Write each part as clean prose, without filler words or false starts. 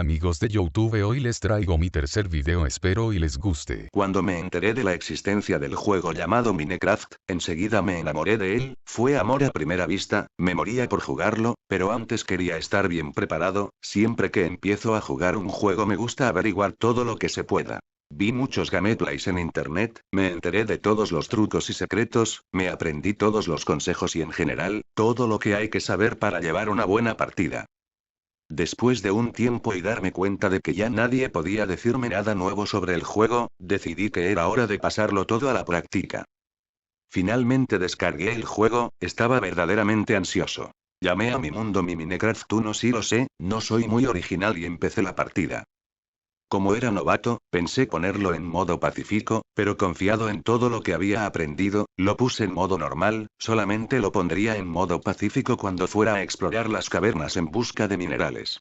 amigos de YouTube, hoy les traigo mi tercer video, espero y les guste. Cuando me enteré de la existencia del juego llamado Minecraft, enseguida me enamoré de él, fue amor a primera vista, me moría por jugarlo, pero antes quería estar bien preparado, siempre que empiezo a jugar un juego me gusta averiguar todo lo que se pueda. Vi muchos gameplays en internet, me enteré de todos los trucos y secretos, me aprendí todos los consejos y en general, todo lo que hay que saber para llevar una buena partida. Después de un tiempo y darme cuenta de que ya nadie podía decirme nada nuevo sobre el juego, decidí que era hora de pasarlo todo a la práctica. Finalmente descargué el juego, estaba verdaderamente ansioso. Llamé a mi mundo mi Minecraft 1, sí lo sé, no soy muy original y empecé la partida. Como era novato, pensé ponerlo en modo pacífico, pero confiado en todo lo que había aprendido, lo puse en modo normal, solamente lo pondría en modo pacífico cuando fuera a explorar las cavernas en busca de minerales.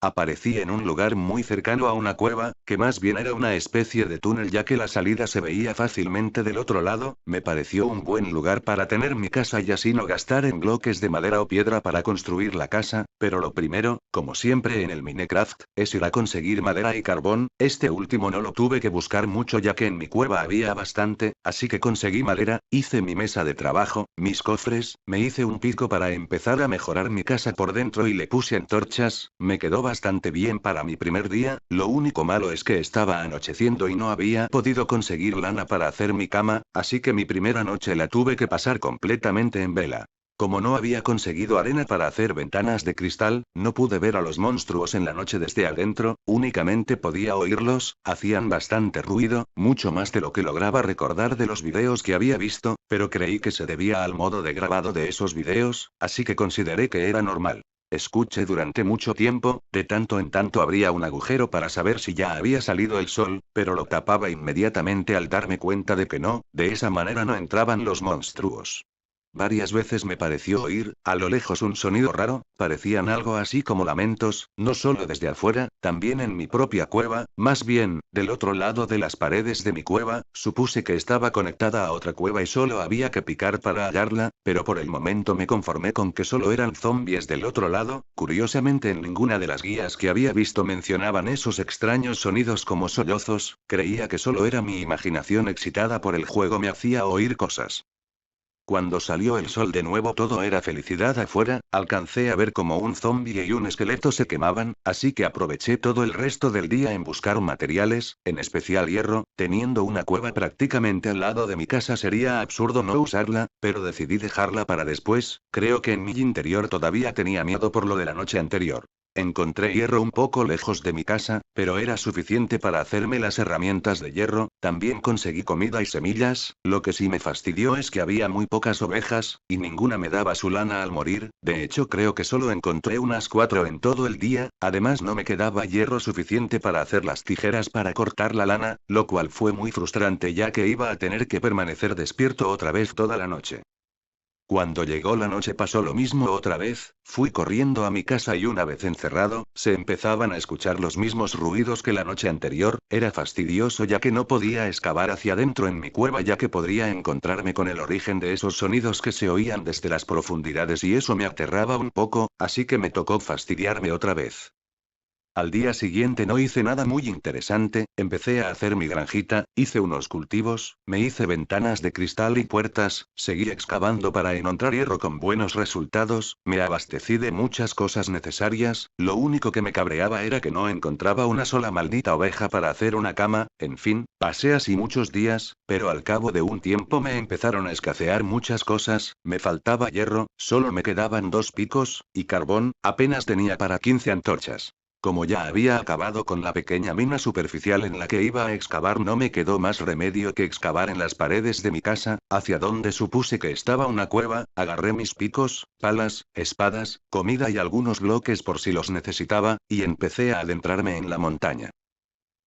Aparecí en un lugar muy cercano a una cueva, que más bien era una especie de túnel ya que la salida se veía fácilmente del otro lado, me pareció un buen lugar para tener mi casa y así no gastar en bloques de madera o piedra para construir la casa, pero lo primero, como siempre en el Minecraft, es ir a conseguir madera y carbón, este último no lo tuve que buscar mucho ya que en mi cueva había bastante, así que conseguí madera, hice mi mesa de trabajo, mis cofres, me hice un pico para empezar a mejorar mi casa por dentro y le puse antorchas, me quedó bastante bien para mi primer día, lo único malo es que estaba anocheciendo y no había podido conseguir lana para hacer mi cama, así que mi primera noche la tuve que pasar completamente en vela. Como no había conseguido arena para hacer ventanas de cristal, no pude ver a los monstruos en la noche desde adentro, únicamente podía oírlos, hacían bastante ruido, mucho más de lo que lograba recordar de los videos que había visto, pero creí que se debía al modo de grabado de esos videos, así que consideré que era normal. Escuché durante mucho tiempo, de tanto en tanto abría un agujero para saber si ya había salido el sol, pero lo tapaba inmediatamente al darme cuenta de que no, de esa manera no entraban los monstruos. Varias veces me pareció oír, a lo lejos un sonido raro, parecían algo así como lamentos, no solo desde afuera, también en mi propia cueva, más bien, del otro lado de las paredes de mi cueva, supuse que estaba conectada a otra cueva y solo había que picar para hallarla, pero por el momento me conformé con que solo eran zombies del otro lado, curiosamente en ninguna de las guías que había visto mencionaban esos extraños sonidos como sollozos, creía que solo era mi imaginación excitada por el juego me hacía oír cosas. Cuando salió el sol de nuevo todo era felicidad afuera, alcancé a ver como un zombi y un esqueleto se quemaban, así que aproveché todo el resto del día en buscar materiales, en especial hierro, teniendo una cueva prácticamente al lado de mi casa sería absurdo no usarla, pero decidí dejarla para después, creo que en mi interior todavía tenía miedo por lo de la noche anterior. Encontré hierro un poco lejos de mi casa, pero era suficiente para hacerme las herramientas de hierro, también conseguí comida y semillas, lo que sí me fastidió es que había muy pocas ovejas, y ninguna me daba su lana al morir, de hecho creo que solo encontré unas 4 en todo el día, además no me quedaba hierro suficiente para hacer las tijeras para cortar la lana, lo cual fue muy frustrante ya que iba a tener que permanecer despierto otra vez toda la noche. Cuando llegó la noche pasó lo mismo otra vez, fui corriendo a mi casa y una vez encerrado, se empezaban a escuchar los mismos ruidos que la noche anterior, era fastidioso ya que no podía excavar hacia adentro en mi cueva ya que podría encontrarme con el origen de esos sonidos que se oían desde las profundidades y eso me aterraba un poco, así que me tocó fastidiarme otra vez. Al día siguiente no hice nada muy interesante, empecé a hacer mi granjita, hice unos cultivos, me hice ventanas de cristal y puertas, seguí excavando para encontrar hierro con buenos resultados, me abastecí de muchas cosas necesarias, lo único que me cabreaba era que no encontraba una sola maldita oveja para hacer una cama, en fin, pasé así muchos días, pero al cabo de un tiempo me empezaron a escasear muchas cosas, me faltaba hierro, solo me quedaban 2 picos, y carbón, apenas tenía para 15 antorchas. Como ya había acabado con la pequeña mina superficial en la que iba a excavar, no me quedó más remedio que excavar en las paredes de mi casa, hacia donde supuse que estaba una cueva, agarré mis picos, palas, espadas, comida y algunos bloques por si los necesitaba, y empecé a adentrarme en la montaña.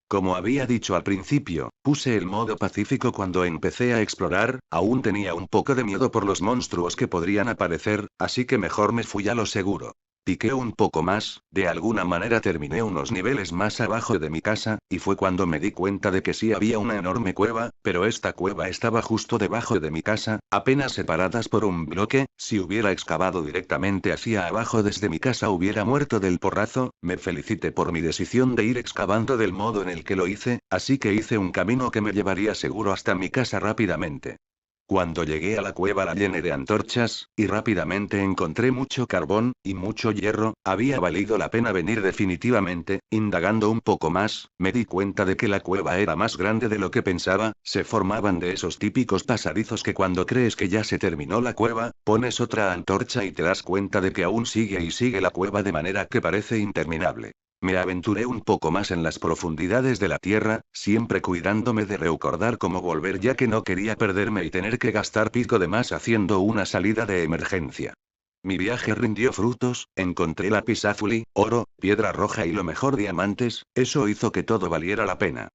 Como había dicho al principio, puse el modo pacífico cuando empecé a explorar, aún tenía un poco de miedo por los monstruos que podrían aparecer, así que mejor me fui a lo seguro. Piqué un poco más, de alguna manera terminé unos niveles más abajo de mi casa, y fue cuando me di cuenta de que sí había una enorme cueva, pero esta cueva estaba justo debajo de mi casa, apenas separadas por un bloque. Si hubiera excavado directamente hacia abajo desde mi casa hubiera muerto del porrazo. Me felicité por mi decisión de ir excavando del modo en el que lo hice, así que hice un camino que me llevaría seguro hasta mi casa rápidamente. Cuando llegué a la cueva la llené de antorchas, y rápidamente encontré mucho carbón, y mucho hierro. Había valido la pena venir definitivamente. Indagando un poco más, me di cuenta de que la cueva era más grande de lo que pensaba. Se formaban de esos típicos pasadizos que cuando crees que ya se terminó la cueva, pones otra antorcha y te das cuenta de que aún sigue y sigue la cueva de manera que parece interminable. Me aventuré un poco más en las profundidades de la tierra, siempre cuidándome de recordar cómo volver ya que no quería perderme y tener que gastar pico de más haciendo una salida de emergencia. Mi viaje rindió frutos, encontré lapislázuli, oro, piedra roja y lo mejor diamantes. Eso hizo que todo valiera la pena.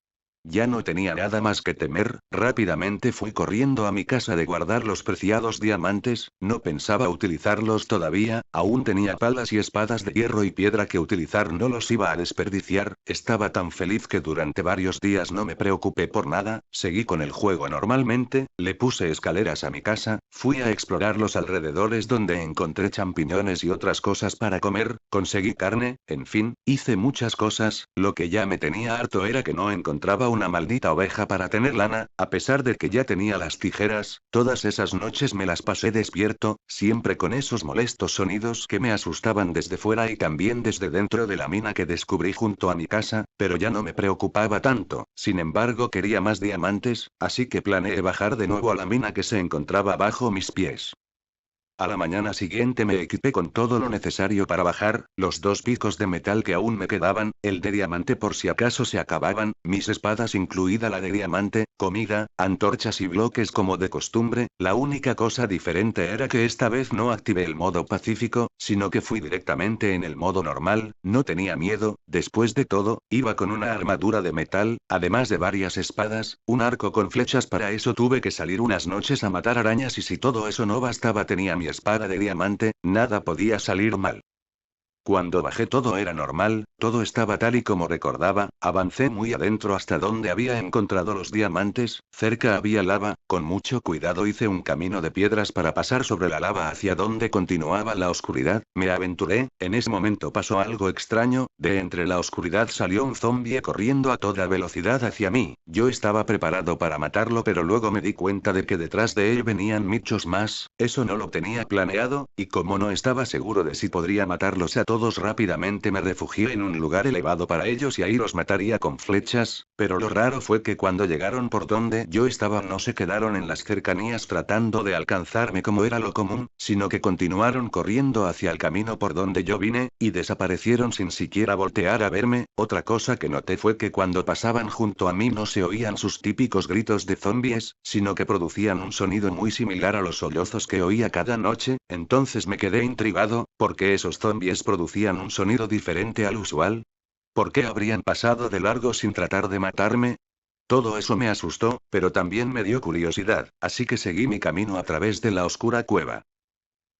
Ya no tenía nada más que temer. Rápidamente fui corriendo a mi casa de guardar los preciados diamantes. No pensaba utilizarlos todavía, aún tenía palas y espadas de hierro y piedra que utilizar, no los iba a desperdiciar. Estaba tan feliz que durante varios días no me preocupé por nada, seguí con el juego normalmente. Le puse escaleras a mi casa, fui a explorar los alrededores donde encontré champiñones y otras cosas para comer, conseguí carne, en fin, hice muchas cosas. Lo que ya me tenía harto era que no encontraba una maldita oveja para tener lana. A pesar de que ya tenía las tijeras, todas esas noches me las pasé despierto, siempre con esos molestos sonidos que me asustaban desde fuera y también desde dentro de la mina que descubrí junto a mi casa, pero ya no me preocupaba tanto. Sin embargo, quería más diamantes, así que planeé bajar de nuevo a la mina que se encontraba bajo mis pies. A la mañana siguiente me equipé con todo lo necesario para bajar, los 2 picos de metal que aún me quedaban, el de diamante por si acaso se acababan, mis espadas incluida la de diamante, comida, antorchas y bloques como de costumbre. La única cosa diferente era que esta vez no activé el modo pacífico, sino que fui directamente en el modo normal. No tenía miedo, después de todo, iba con una armadura de metal, además de varias espadas, un arco con flechas. Para eso tuve que salir unas noches a matar arañas y si todo eso no bastaba tenía mi espada de diamante, nada podía salir mal. Cuando bajé todo era normal, todo estaba tal y como recordaba. Avancé muy adentro hasta donde había encontrado los diamantes. Cerca había lava, con mucho cuidado hice un camino de piedras para pasar sobre la lava hacia donde continuaba la oscuridad. Me aventuré. En ese momento pasó algo extraño, de entre la oscuridad salió un zombie corriendo a toda velocidad hacia mí. Yo estaba preparado para matarlo, pero luego me di cuenta de que detrás de él venían muchos más. Eso no lo tenía planeado, y como no estaba seguro de si podría matarlos a todos, rápidamente me refugié en un lugar elevado para ellos y ahí los mataría con flechas. Pero lo raro fue que cuando llegaron por donde yo estaba no se quedaron en las cercanías tratando de alcanzarme como era lo común, sino que continuaron corriendo hacia el camino por donde yo vine, y desaparecieron sin siquiera voltear a verme. Otra cosa que noté fue que cuando pasaban junto a mí no se oían sus típicos gritos de zombies, sino que producían un sonido muy similar a los sollozos que oía cada noche. Entonces me quedé intrigado, ¿por qué esos zombies producían un sonido diferente al usual? ¿Por qué habrían pasado de largo sin tratar de matarme? Todo eso me asustó, pero también me dio curiosidad, así que seguí mi camino a través de la oscura cueva.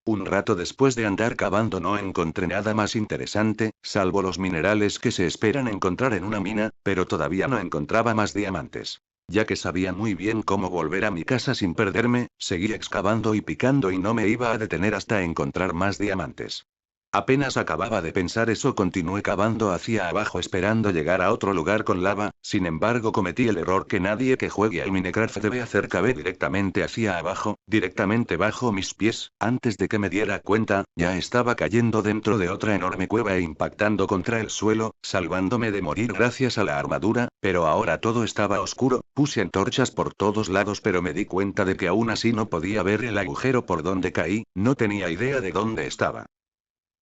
Un rato después de andar cavando no encontré nada más interesante, salvo los minerales que se esperan encontrar en una mina, pero todavía no encontraba más diamantes. Ya que sabía muy bien cómo volver a mi casa sin perderme, seguí excavando y picando y no me iba a detener hasta encontrar más diamantes. Apenas acababa de pensar eso, continué cavando hacia abajo esperando llegar a otro lugar con lava. Sin embargo, cometí el error que nadie que juegue al Minecraft debe hacer: cavé directamente hacia abajo, directamente bajo mis pies. Antes de que me diera cuenta, ya estaba cayendo dentro de otra enorme cueva e impactando contra el suelo, salvándome de morir gracias a la armadura. Pero ahora todo estaba oscuro. Puse antorchas por todos lados, pero me di cuenta de que aún así no podía ver el agujero por donde caí. No tenía idea de dónde estaba.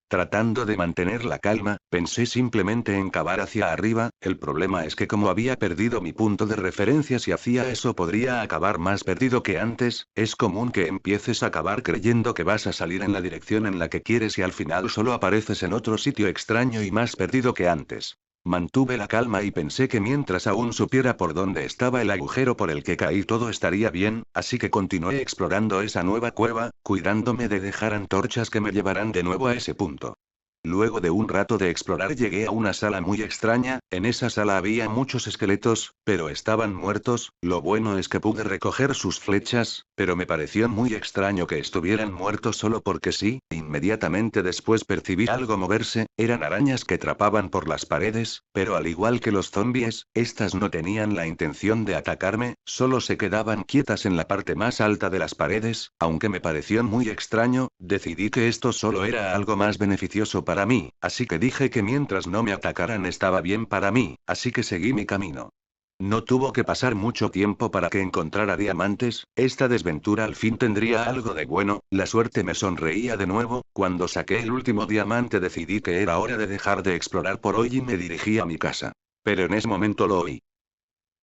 Tratando de mantener la calma, pensé simplemente en cavar hacia arriba. El problema es que como había perdido mi punto de referencia, si hacía eso podría acabar más perdido que antes. Es común que empieces a cavar creyendo que vas a salir en la dirección en la que quieres y al final solo apareces en otro sitio extraño y más perdido que antes. Mantuve la calma y pensé que mientras aún supiera por dónde estaba el agujero por el que caí todo estaría bien, así que continué explorando esa nueva cueva, cuidándome de dejar antorchas que me llevaran de nuevo a ese punto. Luego de un rato de explorar llegué a una sala muy extraña, en esa sala había muchos esqueletos, pero estaban muertos, lo bueno es que pude recoger sus flechas, pero me pareció muy extraño que estuvieran muertos solo porque sí, inmediatamente después percibí algo moverse, eran arañas que trapaban por las paredes, pero al igual que los zombies, estas no tenían la intención de atacarme, solo se quedaban quietas en la parte más alta de las paredes, aunque me pareció muy extraño, decidí que esto solo era algo más beneficioso para mí, así que dije que mientras no me atacaran estaba bien para mí, así que seguí mi camino. No tuvo que pasar mucho tiempo para que encontrara diamantes, esta desventura al fin tendría algo de bueno, la suerte me sonreía de nuevo, cuando saqué el último diamante decidí que era hora de dejar de explorar por hoy y me dirigí a mi casa. Pero en ese momento lo oí.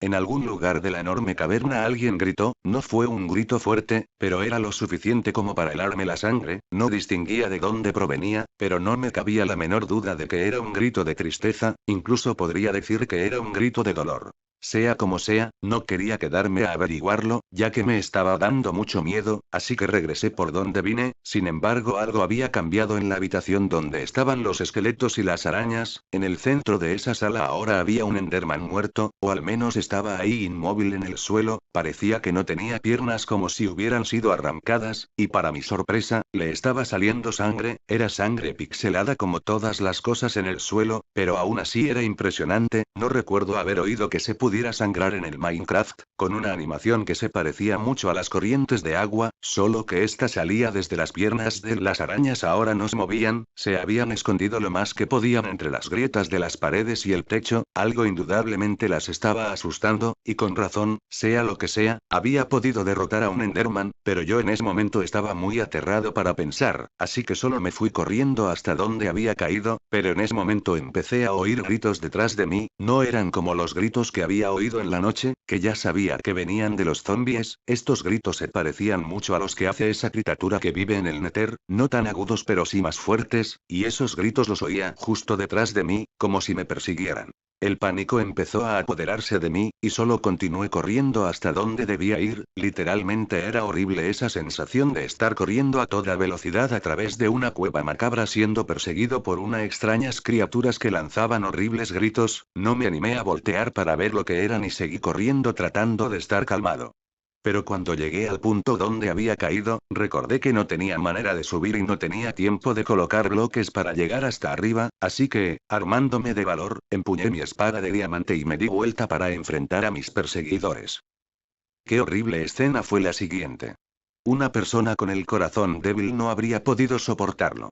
En algún lugar de la enorme caverna alguien gritó, no fue un grito fuerte, pero era lo suficiente como para helarme la sangre, no distinguía de dónde provenía, pero no me cabía la menor duda de que era un grito de tristeza, incluso podría decir que era un grito de dolor. Sea como sea, no quería quedarme a averiguarlo, ya que me estaba dando mucho miedo, así que regresé por donde vine, sin embargo algo había cambiado en la habitación donde estaban los esqueletos y las arañas, en el centro de esa sala ahora había un Enderman muerto, o al menos estaba ahí inmóvil en el suelo, parecía que no tenía piernas como si hubieran sido arrancadas, y para mi sorpresa, le estaba saliendo sangre, era sangre pixelada como todas las cosas en el suelo, pero aún así era impresionante, no recuerdo haber oído que se pudiera sangrar en el Minecraft, con una animación que se parecía mucho a las corrientes de agua, solo que esta salía desde las piernas de las arañas ahora no se movían, se habían escondido lo más que podían entre las grietas de las paredes y el techo, algo indudablemente las estaba asustando, y con razón, sea lo que sea, había podido derrotar a un Enderman, pero yo en ese momento estaba muy aterrado para pensar, así que solo me fui corriendo hasta donde había caído, pero en ese momento empecé a oír gritos detrás de mí, no eran como los gritos que había oído en la noche, que ya sabía que venían de los zombies, estos gritos se parecían mucho a los que hace esa criatura que vive en el Nether, no tan agudos pero sí más fuertes, y esos gritos los oía justo detrás de mí, como si me persiguieran. El pánico empezó a apoderarse de mí, y solo continué corriendo hasta donde debía ir, literalmente era horrible esa sensación de estar corriendo a toda velocidad a través de una cueva macabra siendo perseguido por unas extrañas criaturas que lanzaban horribles gritos, no me animé a voltear para ver lo que eran y seguí corriendo tratando de estar calmado. Pero cuando llegué al punto donde había caído, recordé que no tenía manera de subir y no tenía tiempo de colocar bloques para llegar hasta arriba, así que, armándome de valor, empuñé mi espada de diamante y me di vuelta para enfrentar a mis perseguidores. Qué horrible escena fue la siguiente. Una persona con el corazón débil no habría podido soportarlo.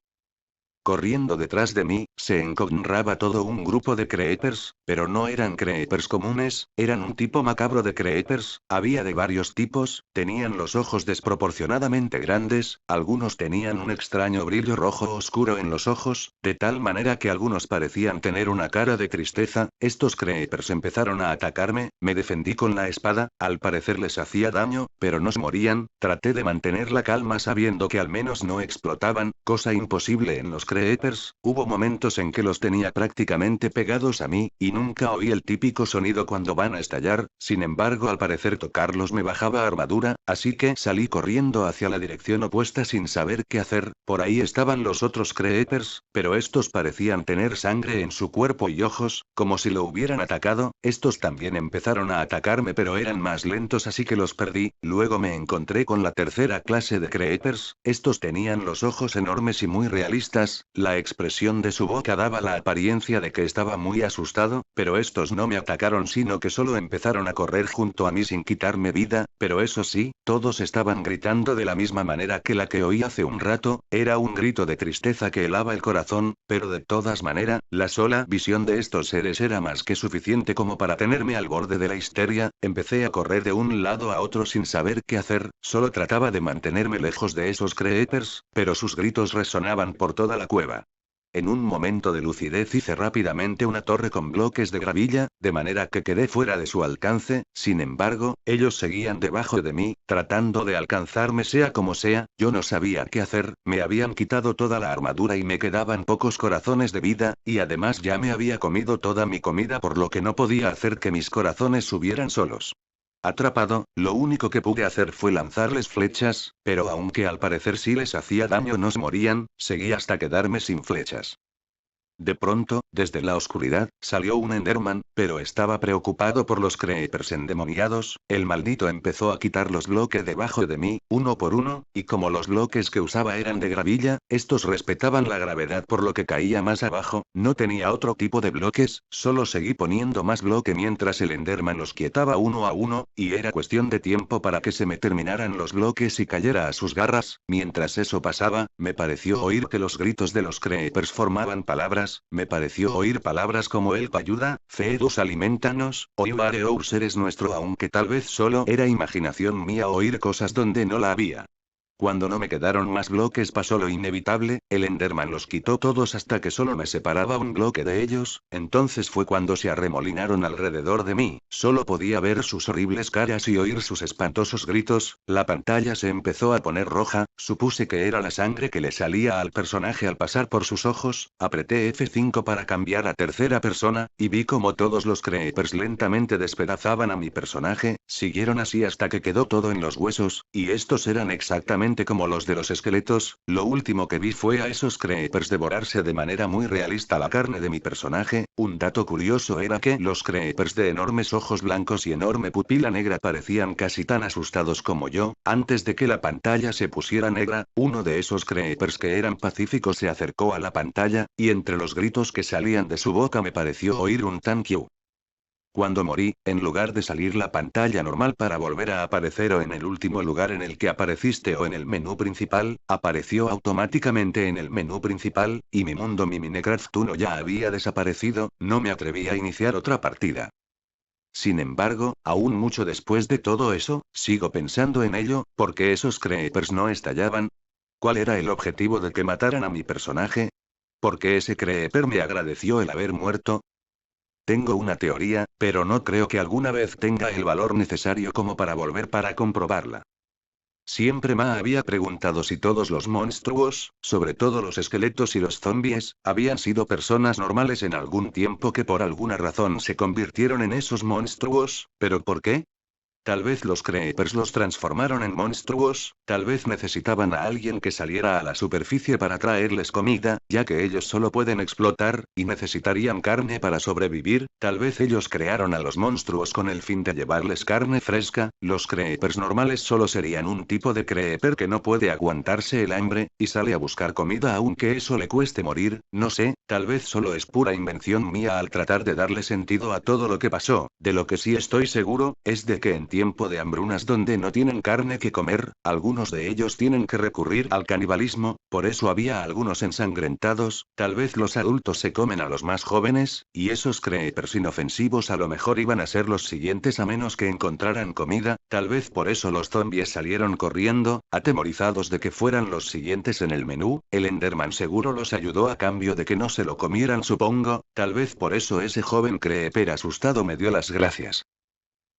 Corriendo detrás de mí, se encontraba todo un grupo de creepers, pero no eran creepers comunes, eran un tipo macabro de creepers, había de varios tipos, tenían los ojos desproporcionadamente grandes, algunos tenían un extraño brillo rojo oscuro en los ojos, de tal manera que algunos parecían tener una cara de tristeza, estos creepers empezaron a atacarme, me defendí con la espada, al parecer les hacía daño, pero no se morían, traté de mantener la calma sabiendo que al menos no explotaban, cosa imposible en los creepers, hubo momentos en que los tenía prácticamente pegados a mí, y nunca oí el típico sonido cuando van a estallar, sin embargo al parecer tocarlos me bajaba armadura, así que salí corriendo hacia la dirección opuesta sin saber qué hacer, por ahí estaban los otros creepers, pero estos parecían tener sangre en su cuerpo y ojos, como si lo hubieran atacado, estos también empezaron a atacarme pero eran más lentos así que los perdí, luego me encontré con la tercera clase de creepers, estos tenían los ojos enormes y muy realistas, la expresión de su boca daba la apariencia de que estaba muy asustado, pero estos no me atacaron sino que solo empezaron a correr junto a mí sin quitarme vida, pero eso sí, todos estaban gritando de la misma manera que la que oí hace un rato, era un grito de tristeza que helaba el corazón, pero de todas maneras, la sola visión de estos seres era más que suficiente como para tenerme al borde de la histeria, empecé a correr de un lado a otro sin saber qué hacer, solo trataba de mantenerme lejos de esos creepers, pero sus gritos resonaban por toda la cueva. En un momento de lucidez hice rápidamente una torre con bloques de gravilla, de manera que quedé fuera de su alcance, sin embargo, ellos seguían debajo de mí, tratando de alcanzarme sea como sea, yo no sabía qué hacer, me habían quitado toda la armadura y me quedaban pocos corazones de vida, y además ya me había comido toda mi comida por lo que no podía hacer que mis corazones subieran solos. Atrapado, lo único que pude hacer fue lanzarles flechas, pero aunque al parecer sí les hacía daño no se morían, seguí hasta quedarme sin flechas. De pronto, desde la oscuridad, salió un Enderman, pero estaba preocupado por los creepers endemoniados. El maldito empezó a quitar los bloques debajo de mí, uno por uno, y como los bloques que usaba eran de gravilla, estos respetaban la gravedad por lo que caía más abajo. No tenía otro tipo de bloques, solo seguí poniendo más bloque mientras el Enderman los quietaba uno a uno, y era cuestión de tiempo para que se me terminaran los bloques y cayera a sus garras. Mientras eso pasaba, me pareció oír que los gritos de los creepers formaban palabras. Me pareció oír palabras como help ayuda, Feedus alimentanos, o you are ours eres nuestro, aunque tal vez solo era imaginación mía oír cosas donde no la había. Cuando no me quedaron más bloques pasó lo inevitable, el Enderman los quitó todos hasta que solo me separaba un bloque de ellos. Entonces fue cuando se arremolinaron alrededor de mí, solo podía ver sus horribles caras y oír sus espantosos gritos. La pantalla se empezó a poner roja, supuse que era la sangre que le salía al personaje al pasar por sus ojos. Apreté F5 para cambiar a tercera persona, y vi como todos los creepers lentamente despedazaban a mi personaje. Siguieron así hasta que quedó todo en los huesos, y estos eran exactamente como los de los esqueletos. Lo último que vi fue a esos creepers devorarse de manera muy realista la carne de mi personaje. Un dato curioso era que los creepers de enormes ojos blancos y enorme pupila negra parecían casi tan asustados como yo. Antes de que la pantalla se pusiera negra, uno de esos creepers que eran pacíficos se acercó a la pantalla, y entre los gritos que salían de su boca me pareció oír un thank you. Cuando morí, en lugar de salir la pantalla normal para volver a aparecer o en el último lugar en el que apareciste o en el menú principal, apareció automáticamente en el menú principal, y mi mundo mi Minecraft 1 ya había desaparecido. No me atreví a iniciar otra partida. Sin embargo, aún mucho después de todo eso, sigo pensando en ello, porque esos creepers no estallaban. ¿Cuál era el objetivo de que mataran a mi personaje? ¿Por qué ese creeper me agradeció el haber muerto? Tengo una teoría, pero no creo que alguna vez tenga el valor necesario como para volver para comprobarla. Siempre me había preguntado si todos los monstruos, sobre todo los esqueletos y los zombies, habían sido personas normales en algún tiempo que por alguna razón se convirtieron en esos monstruos, pero ¿por qué? Tal vez los creepers los transformaron en monstruos, tal vez necesitaban a alguien que saliera a la superficie para traerles comida, ya que ellos solo pueden explotar, y necesitarían carne para sobrevivir. Tal vez ellos crearon a los monstruos con el fin de llevarles carne fresca. Los creepers normales solo serían un tipo de creeper que no puede aguantarse el hambre, y sale a buscar comida aunque eso le cueste morir. No sé, tal vez solo es pura invención mía al tratar de darle sentido a todo lo que pasó. De lo que sí estoy seguro, es de que en tiempo de hambrunas donde no tienen carne que comer, algunos de ellos tienen que recurrir al canibalismo. Por eso había algunos ensangrentados. Tal vez los adultos se comen a los más jóvenes, y esos creepers inofensivos a lo mejor iban a ser los siguientes a menos que encontraran comida. Tal vez por eso los zombies salieron corriendo, atemorizados de que fueran los siguientes en el menú. El Enderman seguro los ayudó a cambio de que no se lo comieran, supongo. Tal vez por eso ese joven creeper asustado me dio las gracias.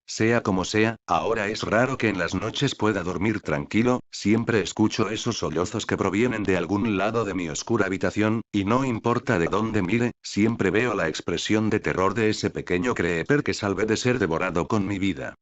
Sea como sea, ahora es raro que en las noches pueda dormir tranquilo. Siempre escucho esos sollozos que provienen de algún lado de mi oscura habitación, y no importa de dónde mire, siempre veo la expresión de terror de ese pequeño creeper que salvé de ser devorado con mi vida.